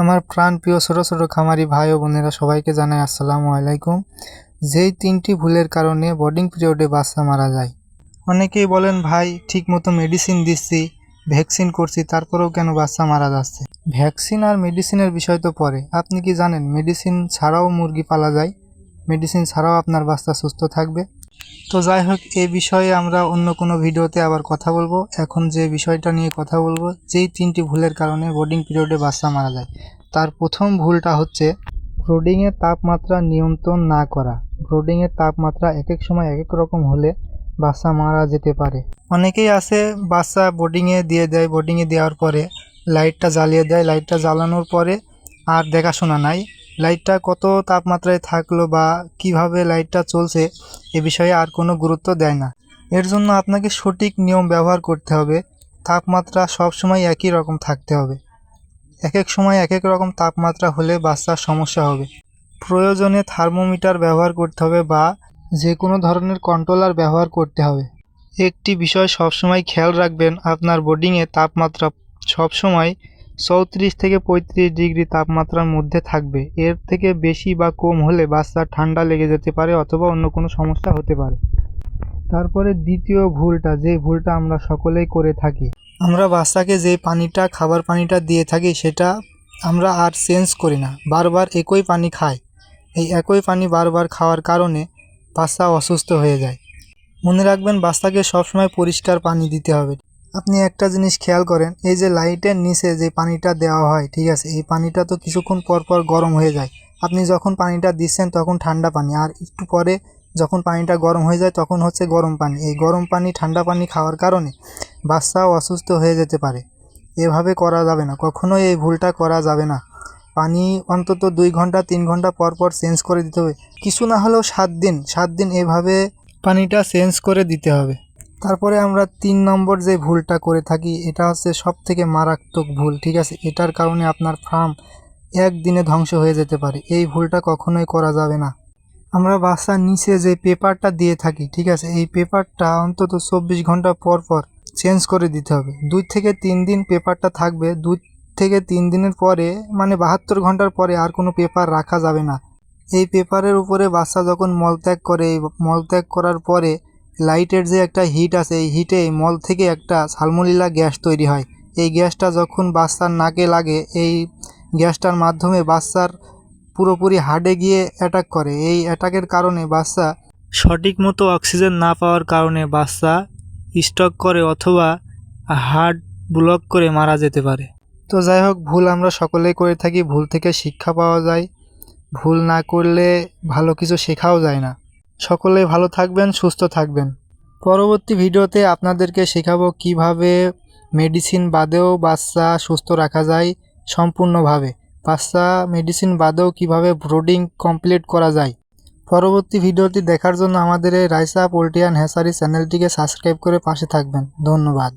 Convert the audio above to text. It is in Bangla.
আমার প্রাণপ্রিয় ছোট ছোট খামারি ভাই ও বোনেরা সবাইকে জানাই আসসালামু আলাইকুম। যেই 3টি ভুলের কারণে বোর্ডিং পিরিয়ডে বাচ্চা মারা যায়। অনেকেই বলেন ভাই ঠিকমতো মেডিসিন দিচ্ছি, ভ্যাকসিন করছি, তারপরেও কেন বাচ্চা মারা যাচ্ছে। ভ্যাকসিন আর মেডিসিনের বিষয় তো পরে, আপনি কি জানেন মেডিসিন ছাড়াও মুরগি পালা যায়? মেডিসিন ছাড়াও আপনার বাচ্চা সুস্থ থাকবে। তো যাই হোক, এই বিষয়ে আমরা অন্য কোনো ভিডিওতে আবার কথা বলবো। এখন যে বিষয়টা নিয়ে কথা বলবো, যেই 3টি ভুলের কারণে বোর্ডিং পিরিয়ডে বাচ্চা মারা যায়, তার প্রথম ভুলটা হচ্ছে ব্রোডিংয়ের তাপমাত্রা নিয়ন্ত্রণ না করা। ব্রোডিংয়ের তাপমাত্রা এক এক সময় এক এক রকম হলে বাচ্চা মারা যেতে পারে। অনেকেই আছে বাচ্চা বোর্ডিংয়ে দিয়ে দেয়, বোর্ডিংয়ে দেওয়ার পরে লাইটটা জ্বালিয়ে দেয়, লাইটটা জ্বালানোর পরে আর দেখাশোনা নাই, লাইটটা কত তাপমাত্রায় থাকলো বা কিভাবে লাইটটা চলছে এ বিষয়ে আর কোনো গুরুত্ব দেয় না। এর জন্য আপনাকে সঠিক নিয়ম ব্যবহার করতে হবে। তাপমাত্রা সবসময় একই রকম থাকতে হবে। এক এক সময় এক এক রকম তাপমাত্রা হলে বাচ্চার সমস্যা হবে। প্রয়োজনে থার্মোমিটার ব্যবহার করতে হবে বা যে কোনো ধরনের কন্ট্রোলার ব্যবহার করতে হবে। একটি বিষয় সবসময় খেয়াল রাখবেন, আপনার বোর্ডিংয়ে তাপমাত্রা সবসময় 34 থেকে 35 ডিগ্রি তাপমাত্রার মধ্যে থাকবে। এর থেকে বেশি বা কম হলে বাচ্চার ঠান্ডা লেগে যেতে পারে অথবা অন্য কোনো সমস্যা হতে পারে। তারপরে দ্বিতীয় ভুলটা, যে ভুলটা আমরা সকলেই করে থাকি, আমরা বাচ্চাকে যে পানিটা, খাবার পানিটা দিয়ে থাকি সেটা আমরা আর চেঞ্জ করি না, বারবার একই পানি খাই। এই একই পানি বারবার খাওয়ার কারণে বাচ্চা অসুস্থ হয়ে যায়। মনে রাখবেন, বাচ্চাকে সবসময় পরিষ্কার পানি দিতে হবে। আপনি একটা জিনিস খেয়াল করেন, এই যে লাইটের নিচে যে পানিটা দেওয়া হয়, ঠিক আছে, এই পানিটা তো কিছুক্ষণ পর পর গরম হয়ে যায়। আপনি যখন পানিটা দিচ্ছেন তখন ঠান্ডা পানি, আর একটু পরে যখন পানিটা গরম হয়ে যায় তখন হচ্ছে গরম পানি। এই গরম পানি, ঠান্ডা পানি খাওয়ার কারণে বাচ্চাও অসুস্থ হয়ে যেতে পারে। এভাবে করা যাবে না, কখনোই এই ভুলটা করা যাবে না। পানি অন্তত 2 ঘন্টা 3 ঘন্টা পর পর চেঞ্জ করে দিতে হবে। কিছু না হলেও 7 দিন এভাবে পানিটা চেঞ্জ করে দিতে হবে। তারপরে আমরা 3 নম্বর যে ভুলটা করে থাকি, এটা হচ্ছে সবথেকে মারাত্মক ভুল, ঠিক আছে। এটার কারণে আপনার ফার্ম একদিনে ধ্বংস হয়ে যেতে পারে। এই ভুলটা কখনোই করা যাবে না। আমরা বাচ্চার নিচে যে পেপারটা দিয়ে থাকি, ঠিক আছে, এই পেপারটা অন্তত 24 ঘন্টা পর পর চেঞ্জ করে দিতে হবে। 2 থেকে 3 দিন পেপারটা থাকবে, 2 থেকে 3 দিনের পরে মানে 72 ঘন্টার পরে আর কোনো পেপার রাখা যাবে না। এই পেপারের উপরে বাচ্চা যখন মলত্যাগ করে, এই মলত্যাগ করার পরে লাইটের যে একটা হিট আছে, এই হিটে মল থেকে একটা সালমোনেলা গ্যাস তৈরি হয়। এই গ্যাসটা যখন বাচ্চার নাকে লাগে, এই গ্যাসটার মাধ্যমে বাচ্চার পুরোপুরি হার্টে গিয়ে অ্যাটাক করে। এই অ্যাটাকের কারণে বাচ্চা সঠিক মতো অক্সিজেন না পাওয়ার কারণে বাচ্চা স্ট্রোক করে অথবা হার্ট ব্লক করে মারা যেতে পারে। তো যাই হোক, ভুল আমরা সকলেই করে থাকি, ভুল থেকে শিক্ষা পাওয়া যায়। ভুল না করলে ভালো কিছু শেখাও যায় না। সকলেই ভালো থাকবেন, সুস্থ থাকবেন। পরবর্তী ভিডিওতে আপনাদেরকে শেখাবো কিভাবে মেডিসিন বাদেও বাচ্চা সুস্থ রাখা যায় সম্পূর্ণভাবে। বাচ্চা মেডিসিন বাদেও কিভাবে ব্রোডিং কমপ্লিট করা যায়। পরবর্তী ভিডিওটি দেখার জন্য আমাদের এই রাইসা পোল্ট্রি অ্যান্ড হ্যাচারি চ্যানেলটিকে সাবস্ক্রাইব করে পাশে থাকবেন। ধন্যবাদ।